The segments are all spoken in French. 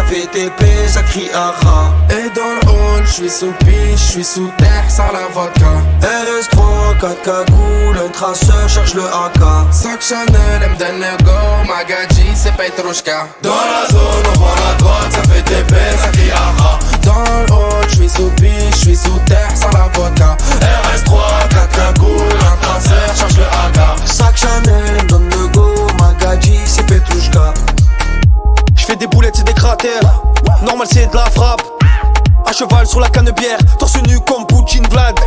fait TP, ça crie aha. Et dans le hall, j'suis sous piche, j'suis sous terre, sans la vodka. RS3, 4 cagoules, un traceur cherche le AK. Sac Chanel, elle me donne le go, Magadji, c'est Petrushka. Dans la zone, on vend la drogue, ça fait TP, ça crie aha. Dans le hall, j'suis sous piche, j'suis sous terre, sans la vodka. RS3, 4 cagoules, un traceur, cherche le AK. Sac Chanel, elle me donne le go, Magadji, c'est Petrushka. J'fais des boulettes, c'est des cratères. Normal, c'est de la frappe. À cheval sur la canne-bière, torse nu comme Poutine Vlad.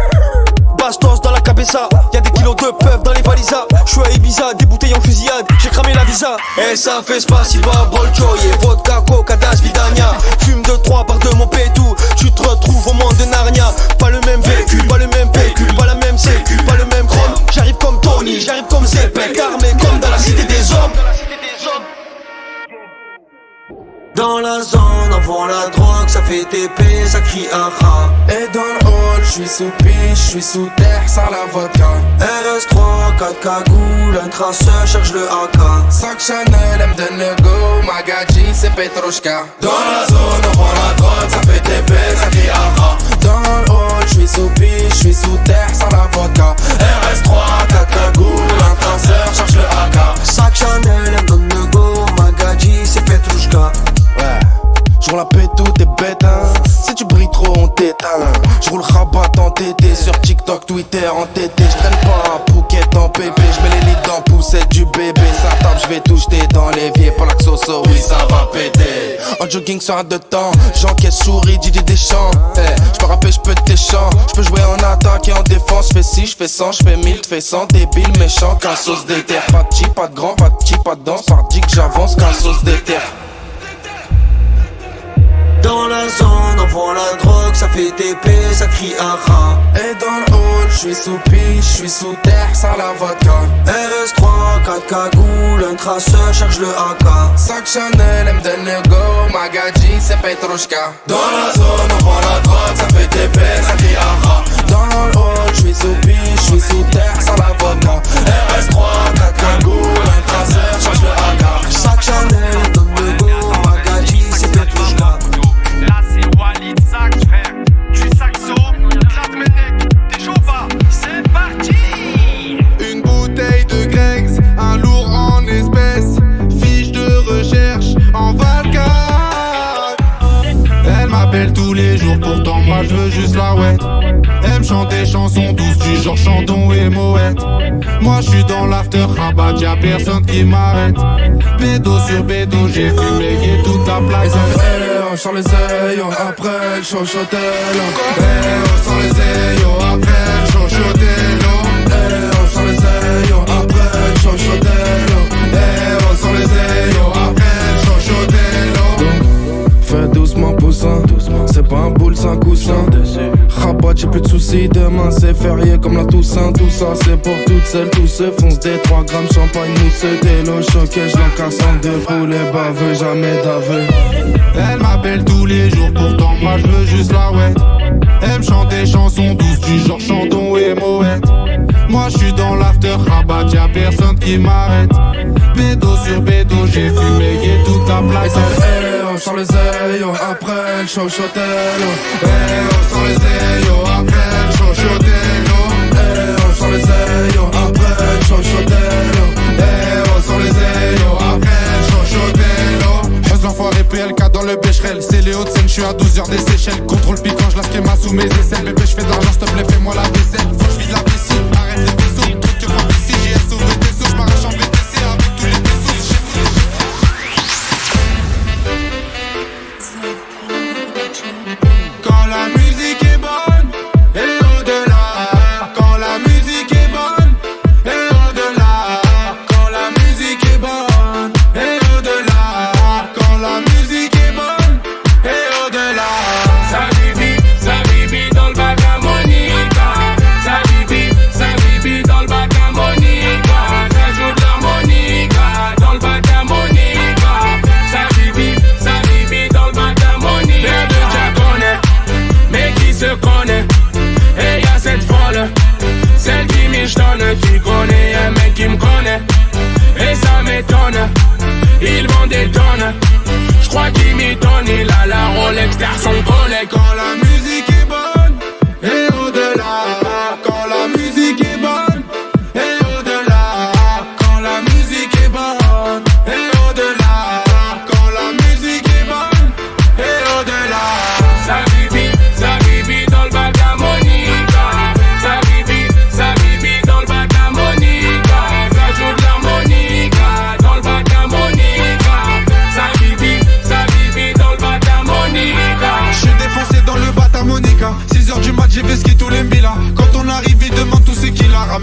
Bastos dans la cabeza, y'a des kilos de peuf dans les valisas. J'suis à Ibiza, des bouteilles en fusillade, j'ai cramé la visa. Et ça fait spasiba, bolchoye, vodka, coca, das, vidania. Fume de 3 par de mon pétou, tu te retrouves au monde de Narnia. Pas le même vécu, pas le même pécule, pas la même sécu, pas le même chrome. J'arrive comme Tony, j'arrive comme Zepek, armé comme dans la cité des hommes. Dans la zone, on vend la drogue, ça fait TP, ça crie aha. Et dans le hall, j'suis sous piche, j'suis sous terre, sans la vodka. RS3, 4 cagoules, un traceur cherche le AK. Sac Chanel, elle me donne le go, Magadji, c'est Petrushka. Dans la zone, on vend la drogue, ça fait TP, ça crie aha. Dans le hall, j'suis sous piche, j'suis sous terre, sans la vodka. RS3, 4 cagoules, un traceur cherche le AK. Sac Chanel, elle me donne le go, Magadji, c'est Petrushka. Ouais, j'roule la paix, tout est bête, hein. Si tu brilles trop, on t'éteint. J'roule rabat en TT, sur TikTok, Twitter, en TT. J'traîne pas à Phuket en pépé, j'mets les lits dans poussette du bébé. Ça tape, j'vais tout jeter dans l'évier. Pour l'axoso, oui, ça va péter. En jogging sur un de temps, j'encaisse souris, Didier Deschamps. J'peux rapper, j'peux t'échant. J'peux jouer en attaque et en défense. J'fais 6, j'fais 100, j'fais 1000, t'fais 100. Débile, méchant, qu'un sauce d'éther. Pas de chi, pas de grand, pas de chi, pas de danse. Pardi que j'avance, qu'un sauce d'éther. Dans la zone, on vend la drogue, ça fait TP, ça crie aha. Et dans le hall, j'suis sous piche, j'suis sous terre, sans la vodka. RS3, 4 cagoules, un traceur cherche le AK. Sac Chanel, elle me donne le go, Magadji, c'est Petrushka. Dans la zone, on vend la drogue, ça fait TP, ça crie aha. Dans le hall, j'suis sous piche, j'suis sous terre, sans la vodka. RS3, 4 cagoules, un traceur, cherche le AK. Sac Chanel, donne le go, Magadji, c'est Petrushka. Là c'est Walid Sax frère, du saxo, clap mes necks, t'es chaud pas, c'est parti. Une bouteille de Greggs, un lourd en espèces, fiche de recherche en Valka. Elle m'appelle tous les jours, pourtant moi je veux juste la wet. Elle me chante des chansons douces du genre Chandon et Moët. Moi je suis dans l'after rabat, y'a personne qui m'arrête. Bédo sur bédo, j'ai fumé et toute la place. On sort les aïeux, après le chochotello. On sort les aïeux, après le chochotello. On sort les aïeux, après le chochotello. On sort les aïeux, après le chochotello. Fais doucement poussin, c'est pas un boule, c'est un coussin. Rabat, j'ai plus de soucis, demain c'est férié comme la Toussaint. Tout ça c'est pour toutes celles, tous ceux fonce des 3 grammes champagne mousseux. Des lots choqués, j'lencasse en deux poulets baveux, jamais d'aveu. Elle m'appelle tous les jours, pourtant moi je veux juste la wet. Elle me chante des chansons douces du genre Chandon et Moët. Moi je suis dans l'after rabat, y'a personne qui m'arrête. Bédo sur bédo, j'ai fumé et toute la place. On sort les aïeux, après le chochotello. On sort les aïeux, après le chochotello. On sort les aïeux, après le chochotello. On sort les aïeux, après le chochotello. J'ose l'enfoiré PLK dans le Becherel. C'est les Hauts-de-Seine, j'suis à 12h des Seychelles. Contrôle piquant, j'la schema sous mes aisselles. Bébé j'fais de l'argent, s'il te plaît fais-moi la vaisselle. Faut que j'vide la piscine, arrête les vaisseaux. Truc que faut ici, JS ouvre des sauts. J'm'arrache en VTC avec tous les vaisseaux. Quand la musique est bonne, et au-delà. Quand la musique est bonne, et au-delà. Quand la musique est bonne, et au-delà. Quand la musique est bonne, et au-delà. Ça bibi dans le bac à money.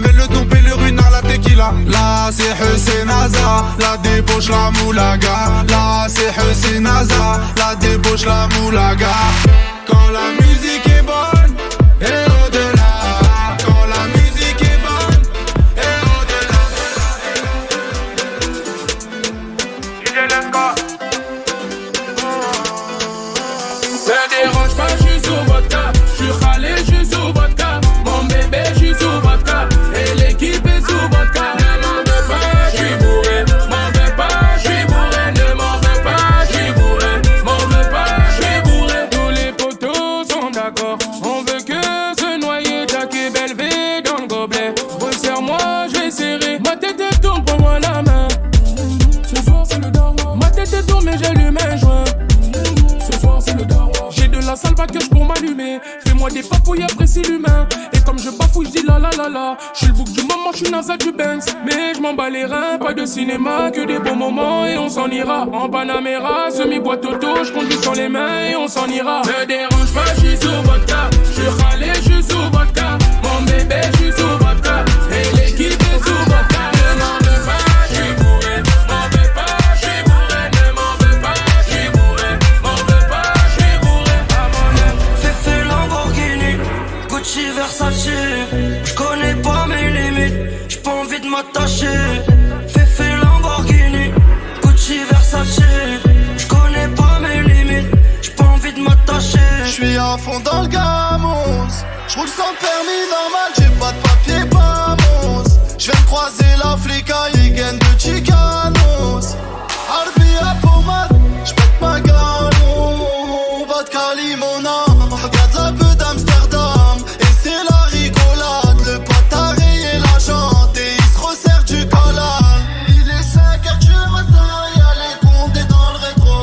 Mets le dompé, le runard, la tequila. Là c'est Hussein Aza, la débauche, la moulaga. Là c'est Hussein Aza, la débauche, la moulaga. Quand la musique est bonne, et au-delà. Quand la musique est bonne, et au-delà. Me dérange pas, j'suis sous vodka. J'suis râlé, j'suis sous vodka. Mon bébé, j'suis sous vodka. Et l'équipe est sous vodka. Ne m'en veux pas, j'suis bourré. M'en veux pas, j'suis bourré. Ne m'en veux pas, j'suis bourré. M'en veux pas, j'suis bourré. Tous les potos sont d'accord. On veut que se noyer. Jack et Belvé dans le gobelet. Resserre-moi, j'vais serrer. Ma tête est tourne, prends-moi la main. Ce soir c'est le daron. Ma tête est tourne, mais j'allume un joint. Ce soir c'est le daron. J'ai de la salvaqueuse pour m'allumer. Fais-moi des papouilles, apprécie l'humain. Et comme je bafouille, je dis la la la la. J'suis le bouc du moment, j'suis NASA du Banks. Mais j'm'en bats les reins, pas de cinéma, que des bons moments et on s'en ira. En Panamera, semi-boîte auto, j'conduis sans les mains et on s'en ira. Me dérange pas, j'suis sous vodka. J'suis râlé, j'suis sous vodka. Mon bébé, j'suis sous vodka. Et l'équipe est sous vodka. Ne m'en veux pas, j'suis bourré. M'en veux pas, j'suis bourré. Ne m'en veux pas, j'suis bourré. M'en veux pas, j'suis bourré. À mon air. Fefe Lamborghini, Gucci Versace. J'connais pas mes limites, j'ai pas envie de m'attacher. Fefe Lamborghini, Gucci Versace. J'connais pas mes limites, j'ai pas envie de m'attacher. J'suis à fond dans le gamos. J'roule sans permis normal, j'ai pas de papier, pas mousse. J'viens de croiser la flic à Yegen de Chicanos. Harbi à pommade, j'pète ma galon. Vodka limonade, regarde un peu d'Amsterdam. Et c'est la rigolade, le pote a rayé la jante. Et il se resserre du calal. Il est 5h du matin, y'a les condés dans le rétro.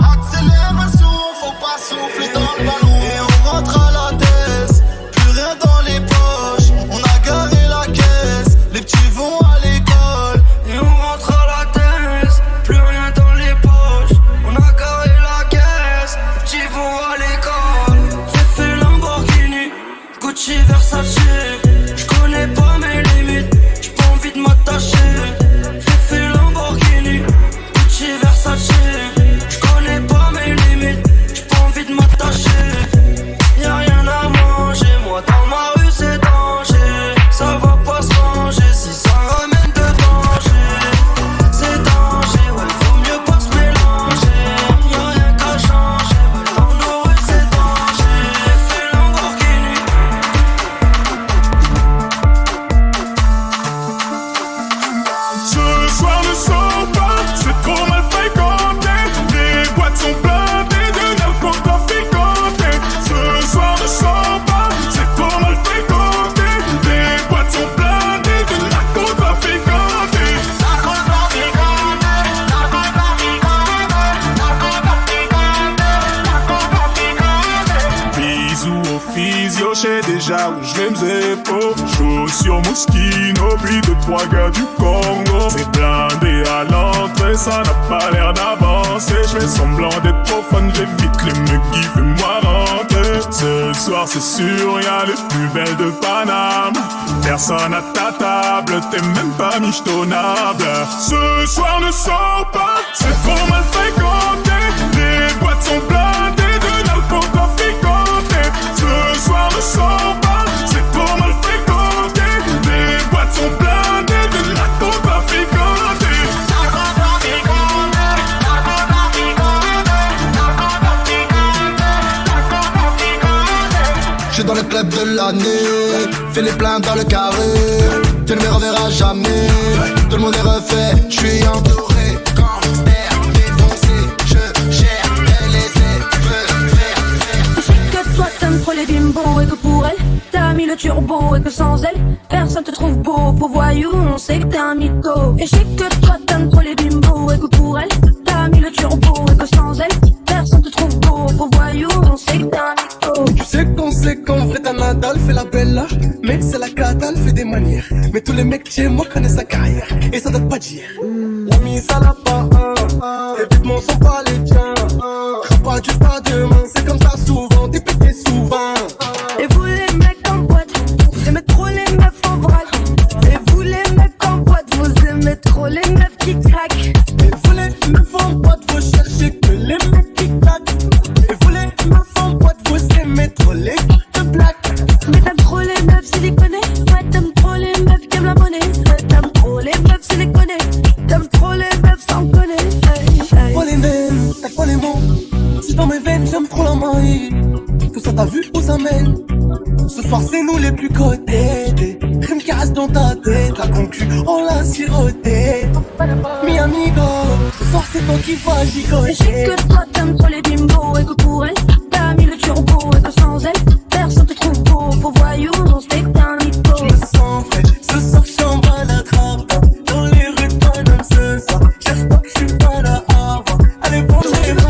Accélération, faut pas souffler dans le ballon. Et on rentre à la tête, plus rien dans les poches. On a garé la caisse, les petits vont à l'école. Et on rentre à la tête, plus rien dans les poches. On a carré la caisse, les petits vont à l'école. Fefe Lamborghini, Gucci Versace. J'connais pas mes limites, j'ai pas envie de m'attacher. Fefe Lamborghini, Gucci Versace. J'connais pas mes limites, j'ai pas envie de m'attacher. Y'a rien à manger, moi dans ma rue c'est danger. Ça va pas se ranger si ça ramène de danger. C'est danger, ouais, faut mieux pas se mélanger. Y'a rien qu'à changer, ouais, dans nos rues c'est danger. Fefe Lamborghini. Ce soir ne sort pas, c'est trop mal fréquenté. Les boîtes sont blindées de narcotrafiquantés. Ce soir ne sort pas, c'est trop mal fréquenté. Les boîtes sont blindées de narcotrafiquantés. Bisous au physio, j'sais déjà où j'vais m'zépo. Chaussures Moschino, puis 2-3 gars du Congo. C'est blindé à l'entrée, ça n'a pas l'air d'avancer. J'fais semblant d'être profane, j'évite les mecs qui font-moi rentrer. Ce soir c'est sûr, y'a les plus belles de Paname. Personne à ta table, t'es même pas michetonnable. Ce soir ne sort pas, c'est trop mal fréquenté. Les boîtes sont blindées de narcotrafiquantés. Ce soir ne sort pas, c'est trop mal fréquenté. Les boîtes sont blindées de narcotrafiquantés. J'suis dans le club de l'année, fais les pleins dans le carré. Tu ne me reverras jamais, tout le monde est refait. J'suis entouré, gangster, défoncé. Je gère les Je sais que toi t'aimes trop les bimbos et que pour elle t'as mis le turbo et que sans elle personne te trouve beau. Faux voyou, on sait que t'es un mytho. Et je sais que toi t'aimes trop les bimbos et que pour elle t'as mis le turbo et que sans elle personne te trouve beau. Faux voyou, on sait que t'es un mytho. Tu sais qu'on sait qu'en vrai t'as Nadal fait la bella. Mec c'est la cata, elle fait des manières. Mais tous les mecs chez moi connaissent sa carrière. Et ça date pas d'hier. L'ami ça l'a pas tes vêtements sont pas les tiens. Pas juste à demain, c'est comme ça souvent. T'es pété souvent. Et vous les mecs en boîte, vous aimez trop les meufs en vrac. t'emmène. Ce soir c'est nous les plus cotés. Des rimes qui restent dans ta tête. La concu, on l'a siroté. Mi amigo, ce soir c'est toi qui vas Et je sais gigoter. que toi t'aimes trop les bimbos et que pour elle t'as mis le turbo et que sans elle personne te trouve beau. Faux voyou, non c'est que t'es un mytho. Je me sens frais, ce soir j'en bats la trappe. Dans les rues de Paname ce soir, cherche pas que je suis pas là à voir. Allez bon les mains.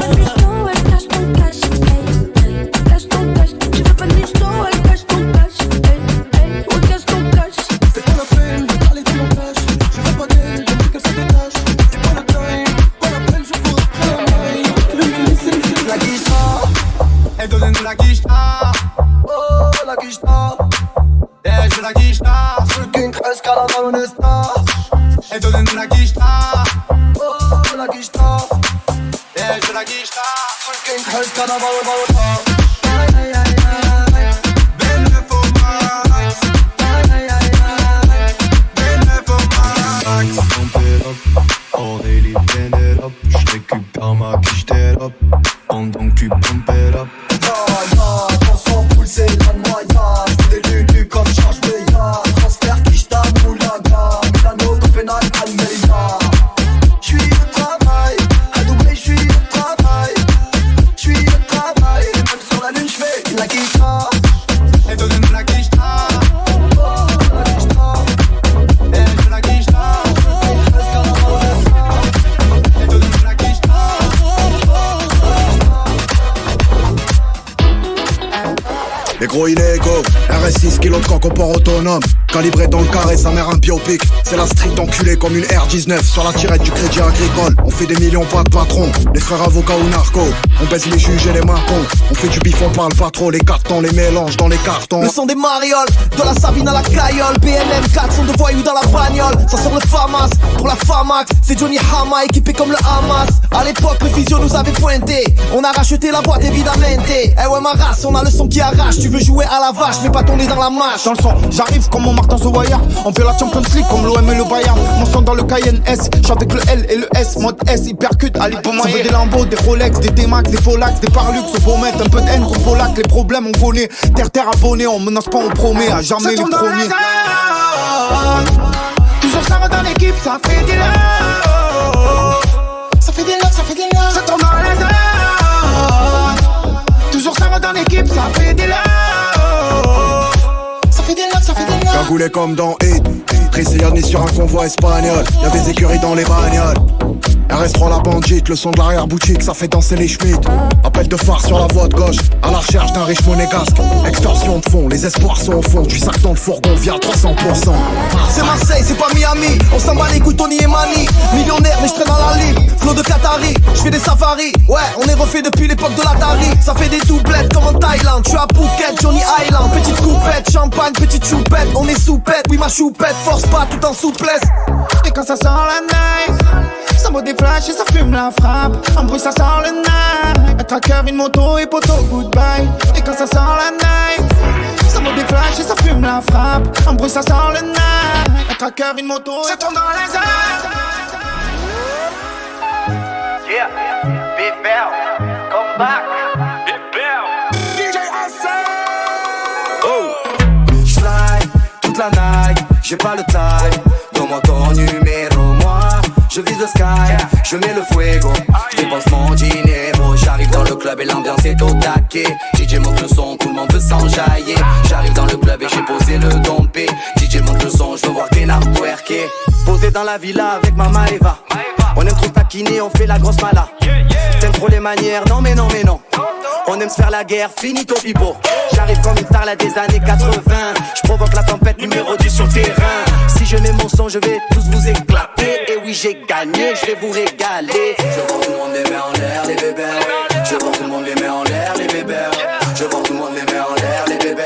Cache ton cash, hey, cache ton cash. Je veux pas de misto, hey, cache ton cash, hey, hey, ouais, cache ton cash. C'est pas la peine de parler de mon cash. Je veux pas d'elle, je veux qu'elle se détache. C'est pas le time, pas la peine, je vous après la maille. Le mini c'est la guitare. Et donnez-nous la guitare. Oh la guitare. Eh, je veux la guitare. Le king crèche car la balle est star. Et donnez-nous la guitare. Oh la guitare. Eh, je veux la guitare. Le king crèche car la balle est star. Aïe aïe aïe aïe. Ben le faux max. Aïe aïe aïe aïe. Ben le faux max. Pump it up, all daily bend it up. J'récupère ma quiche t'es up, pendant que tu pump it up. On s'en fout, c'est la noyade. J'fais des lulus comme Charles Meillard. Transfert Kishta Moulaga. Milano, Copenhague, Almeria. J'suis au travail, à Dubaï j'suis au travail. J'suis au travail, et même sur la lune j'fais la guitare. Et donnez-nous la guitare. Oh, la guitare. Eh, je veux la guitare. Et donnez-nous la guitare. Les gros illégaux, RS6 kg de coq au port autonome. Calibré dans le carré, sa mère un biopic. C'est la street enculée comme une R19 sur la tirette du crédit agricole. On fait des millions, pas de patron. Les frères avocats ou narcos. On baisse les juges et les marcons. On fait du bif, on parle pas trop. Les cartons, les mélanges dans les cartons. Le son des marioles, de la Sabine à la Caillole. BNM 4 sont de voyous dans la bagnole. Ça sort le FAMAS, pour la FAMAX. C'est Johnny Hama équipé comme le Hamas. À l'époque le visio nous avait pointé. On a racheté la boîte évidemment. Eh ouais ma race, on a le son qui arrache. Tu veux jouer à la vache mais pas ton nez dans la mâche. Dans le son, j'arrive comme mon Martin Sowaya. On fait la Champions League comme l'OM et le Bayern. Mon son dans le Cayenne S, chante avec le L et le S. Mode S, hypercute, Ali pour moi. Ça veut des Lambo, des Rolex, des T-Max, des Polax, des Parlux. Faut mettre un peu de haine contre Polac. Les problèmes on connaît, terre abonné. On menace pas, on promet à jamais les premiers. Toujours ça va dans l'équipe, ça fait des love. Ça fait des love, ça fait des love. Ça tombe dans les airs. Toujours ça va dans l'équipe, ça fait des love. Ça fait des love, ça fait des love. Cagoulé comme dans Hit. Tricéani sur un convoi espagnol. Y'a des écuries dans les bagnoles. RS3 la bandite, le son de l'arrière-boutique, ça fait danser les Schmitt. Appel de phare sur la voie de gauche, à la recherche d'un riche monégasque. Extorsion de fond, les espoirs sont au fond. Du sac dans le fourgon, via 300%. C'est Marseille, c'est pas Miami. On s'en bat les couilles, Tony et Mani. Millionnaire, mais je traîne dans la ligue. Flow de Qatari, je fais des safaris. Ouais, on est refait depuis l'époque de l'Atari. Ça fait des doublettes comme en Thaïlande. Tu as Phuket, Johnny Island. Petite coupette, champagne, petite choupette. On est soupette, oui ma choupette. Force pas tout en souplesse. Et quand ça sent la night, ça vaut des flashs et ça fume la frappe. En bruit ça sent le night. Un tracker, une moto et poteau, goodbye. Et quand ça sent la night, ça vaut des flashs et ça fume la frappe. En bruit ça sent le night. Un tracker, une moto et ça tombe dans les airs. Yeah, Big Bell, come back. Big Bell, DJ J'fly toute la night, j'ai pas le time. Donne-moi ton numéro, moi je vise le sky, je mets le fuego. Je dépense mon dinero. J'arrive dans le club et l'ambiance est au taquet. DJ monte le son, tout le monde veut s'enjailler. J'arrive dans le club et j'ai posé le dompé. DJ monte le son, je veux voir tes nards twerker. Posé dans la villa avec ma Maeva. On aime trop taquiner, on fait la grosse mala. T'aimes trop les manières, non mais non mais non. On aime se faire la guerre, finito pipo. J'arrive comme une star là des années 80. Je provoque la tempête, numéro 10 sur le terrain. Si je mets mon son, je vais tous vous éclater. Et oui j'ai gagné, je vais vous régaler. Je vois tout le monde les mains en l'air, les bébés. Je vois tout le monde les mains en l'air, les bébés. Je vois tout le monde les mains en l'air, les bébés.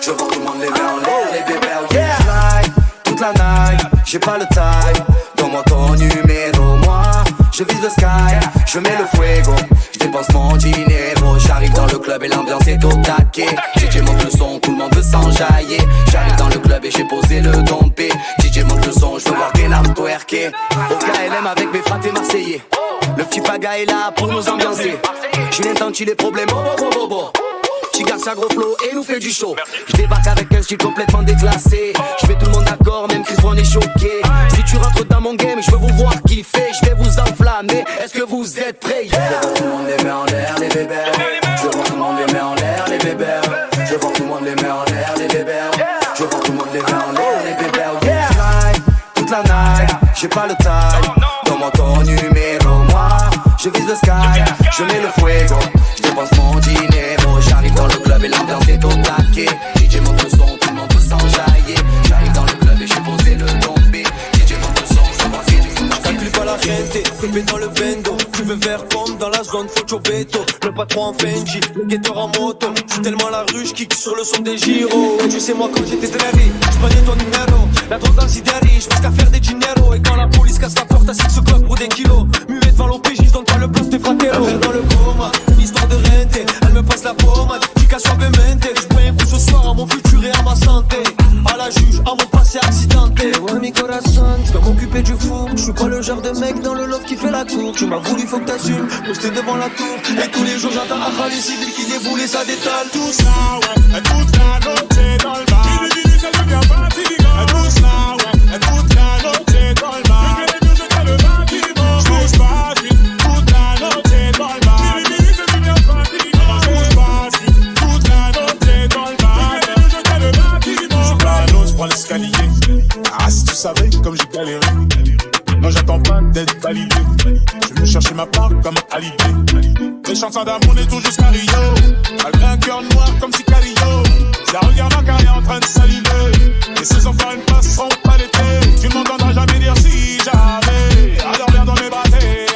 Je vois tout le monde les mains en l'air, les bébés. Yeah. Fly toute la night, j'ai pas le time. Donne-moi ton numéro, moi je vise le sky, je mets le fuego. Je dépense mon dinero. J'arrive dans le club et l'ambiance est au taquet. DJ monte le son, tout le monde veut s'enjailler. J'arrive dans le club et j'ai posé le dompé. DJ monte le son, je veux voir tes larmes twerker. Au KLM avec mes fratés marseillais. Le petit paga est là pour nous ambiancer. J'ai l'intention les problèmes, Petit garçon gros flow et nous fait du show. Je débarque avec un style complètement déclassé. Je fais tout le monde d'accord, même Chris Brown est choqué. Si tu rentres dans mon game, je veux vous voir kiffer. Je vais vous enflammer, est-ce que vous êtes prêts? Je veux tout le monde les mains en l'air, les bébés. Je veux tout le monde les mains en l'air, les bébés. Je veux tout le monde les mains en l'air, les bébés. Je veux tout le monde les mains en l'air, les bébés. Yeah. Fly, toute la night, j'ai pas le time. Dans ton numéro, moi, je vise le sky, je mets le fuego. Je dépense mon dinero, j'arrive dans le club et l'ambiance est au taquet. DJ monte le son, tout le monde peut s'enjailler. J'arrive dans le club et je suis posé le tombé. DJ monte le son, ça va c'est du fou. Calcule pas la rente, coupé dans le bendo. Tu veux faire pomme dans la zone, faut Chobeto. Le patron en Fenji, le guetteur en moto. J'suis tellement la rue, j'kick sur le son des gyros. Tu sais moi quand j'étais drari, j'prenais ton numéro. La drogue dans le sidéri, j'fais qu'à faire des dinero. Et quand la police casse la porte, assis ce club pour des kilos. Muet devant l'OPJ, j'donne pas le plus des fratéros. Un verre dans le coma, une histoire de rente. Elle me passe la pommade, chica suavemente. J'prends un coup ce soir à mon futur et à ma santé. À la juge, à mon passé accidenté. Ouais mi corazon, j'dois m'occuper du four. J'suis pas le genre de mec dans le loft qui fait la cour. Tu m'as voulu, faut que t'assumes, posté devant la tour. Et tous les jours j'entends un rallye civil qui déboule et ça détale. Tout ça ouais, toute la noche dans le bar. Ça devient fatigant. Tout ça ouais, toute la noche dans le bar. Je vais je t'ai le bâtiment. J'bouge pas vite, toute la noche dans le bar. Ça devient fatigant. J'bouge pas vite, toute la noche dans le bar. Je t'ai le bâtiment. J'suis pas à l'eau, j'prends l'escalier. Ah si tu savais comme j'ai galéré. Non j'attends pas d'être validé. Je veux chercher ma part comme Hallyday. Les chansons d'amour n'est tout jusqu'à Rio. Malgré un cœur noir comme Sicario. Ça regarde ma carrière en train de saliver. Et ces enfants ne passeront pas l'été. Tu ne m'entendras jamais dire si jamais. Alors viens dans mes bâtés,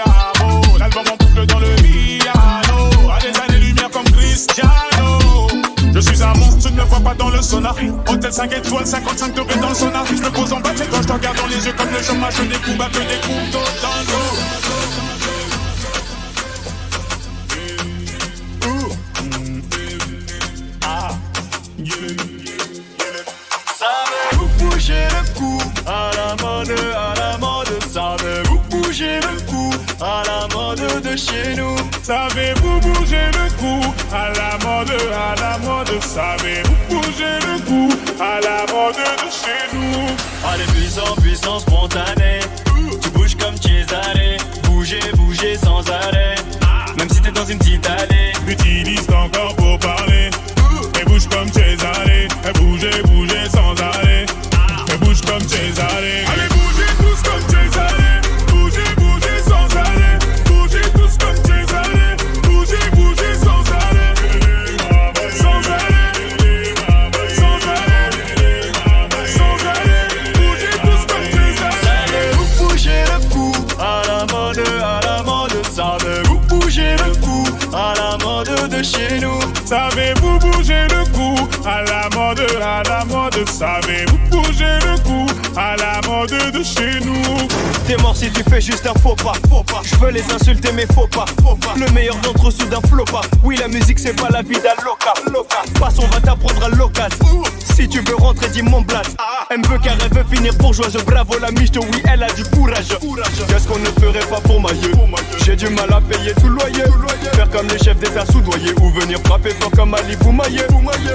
amo. L'album en boucle dans le piano. À des années-lumière comme Cristiano. Je suis un monstre, tu ne me vois pas dans le sonar. Hôtel 5 étoiles, 55 degrés dans le sonar. Je me pose en bas, c'est quand je te regarde dans les yeux comme le chômage. Je découvre à que des coups dans le dos. Savez-vous bouger le cou à la mode, savez-vous bouger le cou à la mode de chez nous? Savez-vous bouger le cou à la mode, savez-vous bouger le cou à la mode de chez nous? Allez puissant, spontané. Tu bouges comme Cesare. Bouger sans arrêt. Même si t'es dans une petite allée. Utilise ton corps pour parler. Et bouge comme Cesare. Et bouger sans arrêt. Et bouge comme Cesare. Allez bougez tous comme Cesare. Bouger sans arrêt. Bougez tous comme Cesare. Bouger sans arrêt. Sans arrêt. Sans arrêt. Sans arrêt. Bougez tous comme Cesare. Savez-vous bouger le cou à la mode, savez-vous bouger le cou à la mode de chez nous? Savez-vous bouger le cou à la mode, savez-vous bouger le cou à la mode de chez nous? T'es mort si tu fais juste un faux pas. Je veux les insulter mais faut pas. Le meilleur d'entre eux sous d'un flot pas. Oui la musique c'est pas la vie d'un loca. Passe on va t'apprendre à local. Si tu veux rentrer dis mon blast. Elle me veut car elle veut finir bourgeoise. Bravo la miche oui elle a du courage. Qu'est-ce qu'on ne ferait pas pour mailler? J'ai du mal à payer tout le loyer. Faire comme les chefs d'état soudoyés. Ou venir frapper fort comme Ali Boumaillé.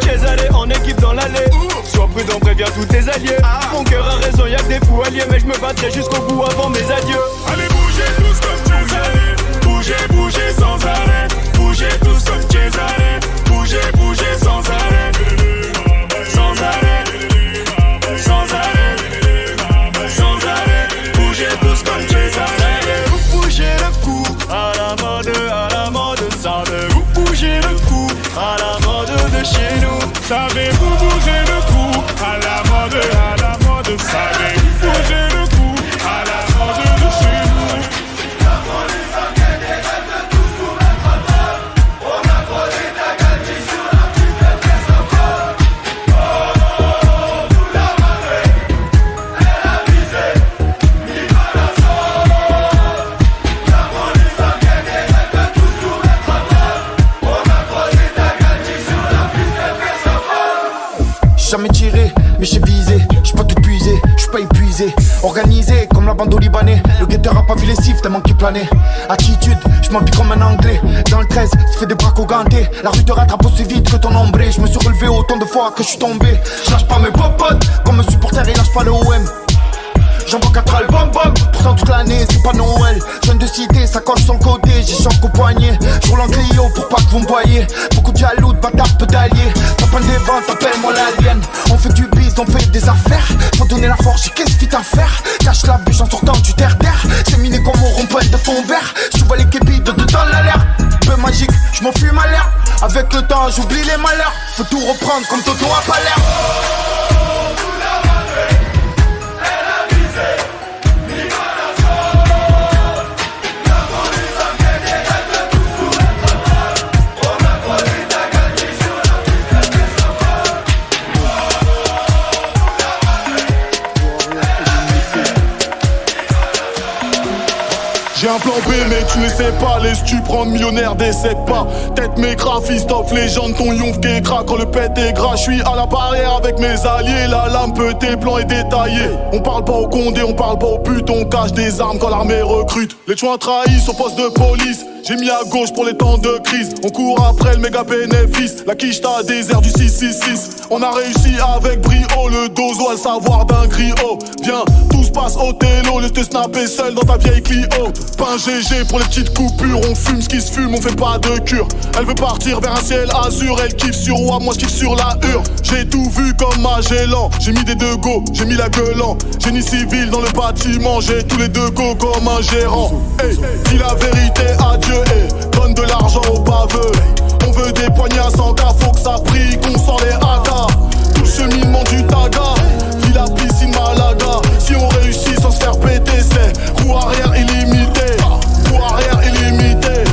Cesare en équipe dans l'allée. Sois prudent préviens tous tes alliés. Mon cœur a raison y'a que des fous alliés. Mais je me battrai jusqu'au bout avant mes adieux. Allez bougez tous comme Cesare. Bougez sans arrêt. Bougez tous comme Cesare. Bougez sans arrêt. Sans arrêt. Sans arrêt. Sans arrêt. Bougez tous comme Cesare. Vous bougez le cou à la mode, savez-vous bouger le cou à la mode de chez nous? Savez-vous bouger le cou à la mode, savez-vous bouger le cou à la mode de chez nous? La police a gagné, elle de tous pour mettre à terre. Organisé comme la bande au Libanais. Le guetteur a pas vu les siffles tellement qu'il planait. Attitude, je m'habille comme un anglais. Dans le 13, je fais des braques au ganté. La rue te rattrape aussi vite que ton ombré. Je me suis relevé autant de fois que je suis tombé. Je lâche pas mes popotes, comme un supporter il lâche pas le OM. J'envoie 4 albums, pourtant toute l'année c'est pas Noël. Jeune de cité, ça coche sur le côté, j'y chante qu'au poignet. Je roule en Clio pour pas que vous me voyez. Beaucoup de jaloux, de bâtards, peu d'alliés. T'as pas des ventes, appelle-moi l'alien. On fait du biz, on fait des affaires. Faut donner la force, j'ai qu'est-ce vite à faire. Cache la bûche en sortant du terre-terre. C'est miné comme au rond-point de fond vert. Je vois les képis de dedans l'alerte. Peu magique, je m'en fume à l'air. Avec le temps, j'oublie les malheurs. Faut tout reprendre comme Toto a pas l'air. J'ai un plan B mais tu ne sais pas. Laisse-tu prendre millionnaire, décède pas. Tête mes graphistes, off légende, ton yonf qui craque. Quand le pet est gras, je suis à la barrière avec mes alliés. La lame peut tes plans est détaillé. On parle pas au condé, on parle pas au but. On cache des armes quand l'armée recrute. Les chouins trahissent au poste de police. J'ai mis à gauche pour les temps de crise. On court après le méga bénéfice. La quiche t'a désert du 666. On a réussi avec brio. Le dozo a le savoir d'un griot. Viens, tout se passe au télo. Le te snapper seul dans ta vieille Clio. Pain GG pour les petites coupures. On fume ce qui se fume, on fait pas de cure. Elle veut partir vers un ciel azur. Elle kiffe sur WAP, moi je kiffe sur la hure. J'ai tout vu comme Magellan. J'ai mis des deux go, j'ai mis la gueule en. Génie civil dans le bâtiment. J'ai tous les deux go comme un gérant. Hey, dis la vérité à Dieu. Hey, donne de l'argent aux baveux. On veut des poignées à 100K. Faut que ça brille, qu'on sort les AK. Tout le cheminement du taga. Villa piscine Malaga. Si on réussit sans se faire péter, c'est roue arrière illimité. Roue arrière illimité.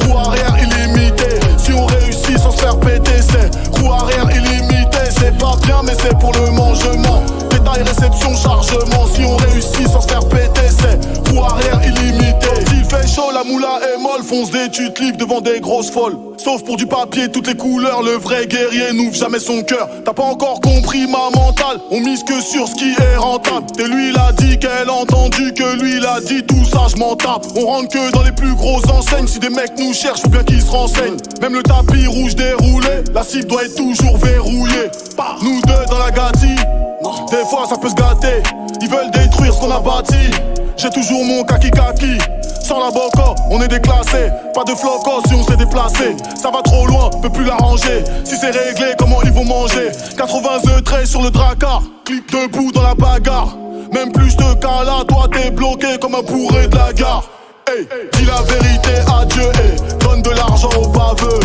Roue arrière illimité. Si on réussit sans se faire péter, c'est roue arrière illimité. C'est pas bien mais c'est pour le mangement. Détail réception chargement. Si on réussit sans se faire péter, c'est roue arrière illimité. S'il fait chaud, la moula est molle. Fonce des tutes livres devant des grosses folles. Sauf pour du papier, toutes les couleurs. Le vrai guerrier n'ouvre jamais son cœur. T'as pas encore compris ma mentale. On mise que sur ce qui est rentable. Et lui il a dit qu'elle a entendu que lui il a dit tout ça je m'en tape. On rentre que dans les plus grosses enseignes. Si des mecs nous cherchent, faut bien qu'ils se renseignent. Même le tapis rouge déroulé, la cible doit être toujours verrouillée. Nous deux dans la gâtie, des fois ça peut se gâter. Ils veulent détruire ce qu'on a bâti. J'ai toujours mon kaki. Sans la boca, on est déclassé. Pas de flocos si on s'est déplacé. Ça va trop loin, peut plus l'arranger. Si c'est réglé, comment ils vont manger? 80 traits sur le dracard. Clique debout dans la bagarre. Même plus je te cala, toi t'es bloqué comme un bourré de la gare. Hey, dis la vérité à Dieu, hey, donne de l'argent aux baveux.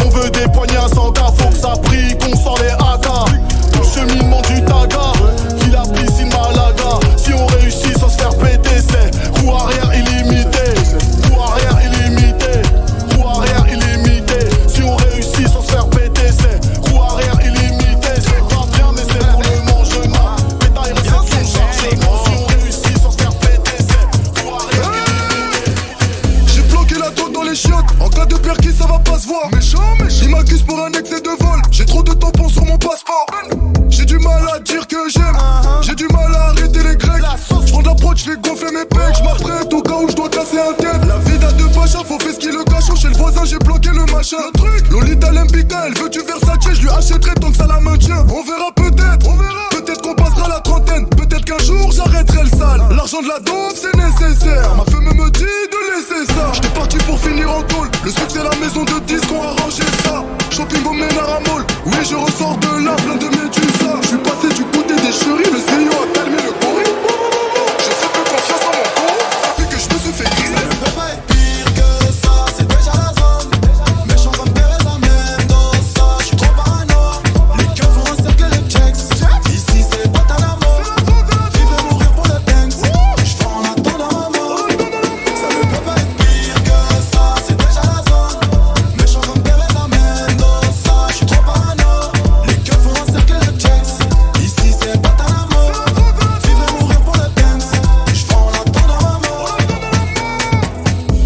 On veut des poignées à 100K, faut que ça brille, qu'on sort les AK. Tout le cheminement du taga, Villa piscine Malaga. Si on réussit sans se faire péter, c'est roue arrière illimité. Roue arrière illimité. Roue arrière illimité. Si on réussit sans se faire péter, c'est roue arrière illimité. C'est pas bien mais c'est pour le mangement. Pétail réception chargement. Si on réussit sans se faire péter, c'est roue arrière illimité. J'ai bloqué la drogue dans les chiottes. En cas de perquis ça va pas se voir. Méchant. Ils m'accusent pour un excès de vol. J'ai trop de tampons sur mon passeport. J'ai du mal à dire que j'aime. J'ai du mal à arrêter les grecs. J'prends de l'approche, j'vais gonfler mes pecs. J'm'apprête au cas où j'dois casser un tête. La vie date de Pacha, faut faire ce qui le cachot. Chez le voisin, j'ai bloqué le machin. Lolita Lempika, elle veut du Versace. J'lui achèterai tant que ça la maintient. On verra peut-être, peut-être qu'on passera la trentaine. Peut-être qu'un jour j'arrêterai le sale. L'argent de la danse c'est nécessaire. Ma femme me dit de laisser ça. J'étais parti pour finir en tôle. Le succès, la maison de disques ont arrangé ça. Shopping au Ménara-Mall. Oui, je ressors de là, plein de médusa. J'suis passé du côté des chéris. Le CEO a calmé le gorille. J'ai fait peu confiance en mon corps. Depuis que je me suis fait griser. Ça ne peut pas être pire que ça. C'est déjà la zone. Méchant comme Teresa Mendoza. J'suis trop parano. Les keufs vont encercler les checks. Ici c'est Guantanamo. Vivre et mourir pour le dance. J'fais en attendant ma mort. Ça ne peut pas être pire que ça. C'est déjà la zone. Méchant comme Teresa Mendoza. J'suis trop parano. Les keufs vont encercler les checks. Ici c'est Guantanamo. Vivre et mourir pour le dance. J'fais en attendant ma mort.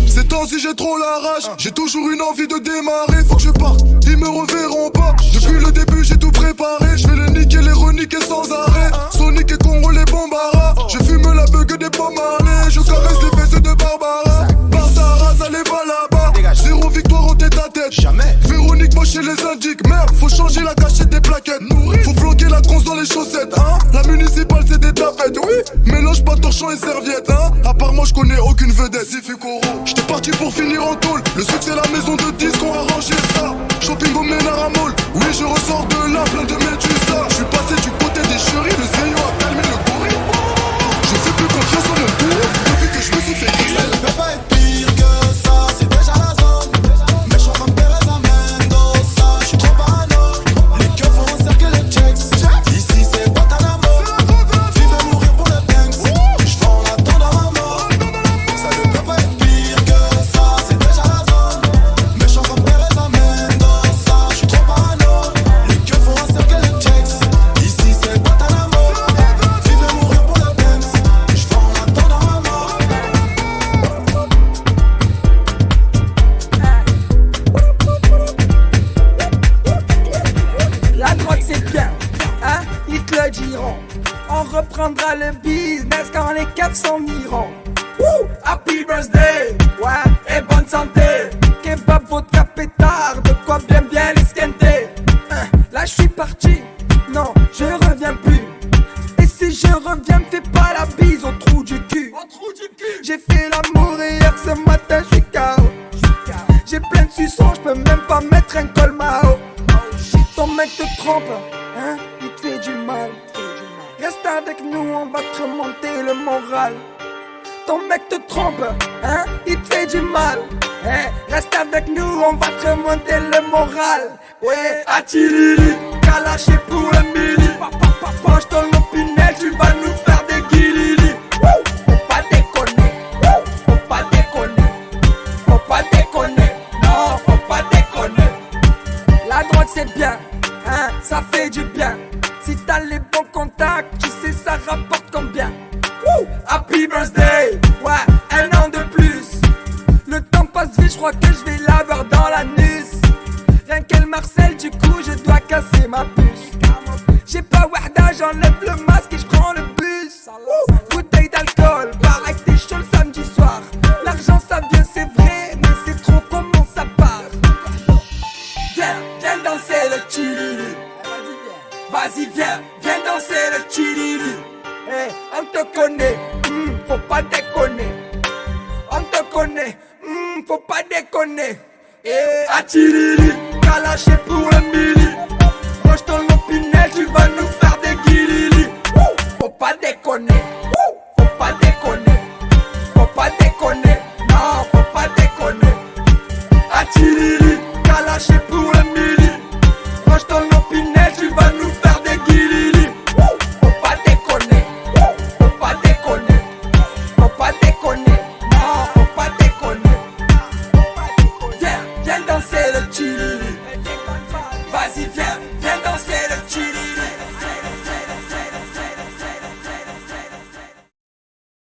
Ces temps-ci j'ai trop la rage. J'ai toujours une envie de démarrer. Faut que je parte, ils me reverront pas. Depuis le début j'ai tout préparé. Je vais les niquer, les reniquer sans arrêt. Sonic et Congolais les bombaras. Je fume la beugue des pommes marlées. Je caresse les fesses de Barbara. Bartaras, allez va là-bas. Zéro victoire en tête à tête. Jamais. Véronique Bosch et les indiques. Merde, faut changer la cachette des plaquettes. Faut bloquer la tronche dans les chaussettes, hein. La municipale c'est des tapettes, oui. Mélange pas torchon et serviette, hein. À part moi je connais aucune vedette. J'étais parti pour finir en tôle. Le succès la maison de disques ont arrangé ça. Shopping au Ménard à Mall. Oui je ressors de là plein de médusa. Je suis passé du côté des chéris. Le Zéyo a calmé le gorille. Je fais plus confiance en mon tour. Depuis que je me suis fait XL. Elle ne peut pas être pire que ça, c'est déjà la zone. Méchant comme Teresa Mendoza, je suis trop parano. Les keufs font encercler les checks. Ici c'est Guantanamo. Vivre et mourir pour le gangs. Je vends la tente dans ma mort. Ça ne peut pas être pire que ça, c'est déjà la zone. Méchant comme Teresa Mendoza, je suis trop parano. Les keufs font encercler les checks. Ici c'est Guantanamo. Vivre et mourir pour le gangs. Je vends la tente dans ma mort. La drogue c'est bien, hein, ils te le diront. On reprendra le business quand les keufs s'en iront. Woo! Happy birthday, ouais, et bonne santé. Kebab, vodka, pétard, de quoi bien l'esquenter. Là je suis parti, non, je reviens plus. Et si je reviens, me fais pas la bise au trou du cul. J'ai fait l'amour hier ce matin, je suis KO. J'ai plein de suçons, je peux même pas mettre un col Mao. Ton mec te trompe, hein, il te fait du mal. Reste avec nous, on va te remonter le moral. Ton mec te trompe, hein, il te fait du mal. Reste avec nous, on va te remonter le moral. Ouais, Atilili, t'as lâché pour le mili. Penche ton opinel, tu vas nous faire des guilili. Faut pas déconner, faut pas déconner. Faut pas déconner, non, faut pas déconner. La drogue c'est bien, hein, ça fait du bien. Si t'as les bons contacts, tu sais ça rapporte combien. Woo! Happy birthday, ouais, un an de plus. Le temps passe vite, je crois que je vais l'avoir dans l'anus. Rien qu'elle Marcel, du coup je dois casser ma puce. J'ai pas Wahda, j'enlève le masque et je prends le bus. Woo! Bouteille d'alcool, paraît que t'es chaud le samedi soir. L'argent ça vient c'est vrai, mais c'est trop comment ça part. Viens danser le chilili. Vas-y viens danser le chilili. Hey, on te connaît, faut pas déconner. On te connaît, faut pas déconner. Hey, Atilili, t'as lâché pour le mille.